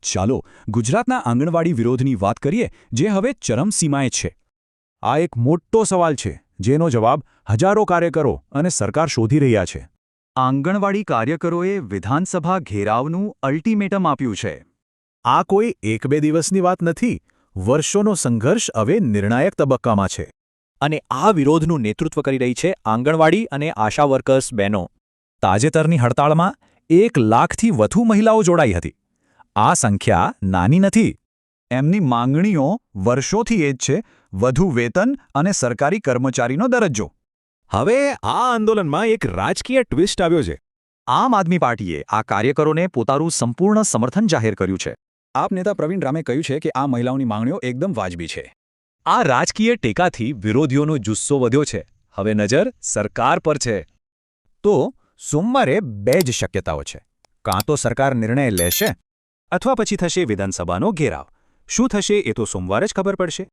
ચાલો ગુજરાતના આંગણવાડી વિરોધની વાત કરીએ, જે હવે ચરમસીમાએ છે. આ એક મોટો સવાલ છે, જેનો જવાબ હજારો કાર્યકરો અને સરકાર શોધી રહ્યા છે. આંગણવાડી કાર્યકરોએ વિધાનસભા ઘેરાવનું અલ્ટિમેટમ આપ્યું છે. આ કોઈ એક બે દિવસની વાત નથી. વર્ષોનો સંઘર્ષ હવે નિર્ણાયક તબક્કામાં છે. અને આ વિરોધનું નેતૃત્વ કરી રહી છે આંગણવાડી અને આશા વર્કર્સ બહેનો. તાજેતરની હડતાળમાં 1 લાખથી વધુ મહિલાઓ જોડાઈ હતી. આ સંખ્યા નાની નથી. એમની માંગણીઓ વર્ષોથી એ જ છે: વધુ વેતન અને સરકારી કર્મચારીનો દરજ્જો. હવે આ આંદોલનમાં એક રાજકીય ટ્વિસ્ટ આવ્યો છે. આમ આદમી પાર્ટીએ આ કાર્યકરોને પોતાનું સંપૂર્ણ સમર્થન જાહેર કર્યું છે. આપ નેતા પ્રવીણ રામે કહ્યું છે કે આ મહિલાઓની માંગણીઓ એકદમ વાજબી છે. આ રાજકીય ટેકાથી વિરોધીઓનો જુસ્સો વધ્યો છે. હવે નજર સરકાર પર છે. તો સોમવારે 2 જ શક્યતાઓ છે. કાં તો સરકાર નિર્ણય લેશે, અથવા પછી થશે વિધાનસભાનો ઘેરાવ. શું થશે એ તો સોમવારે જ ખબર પડશે.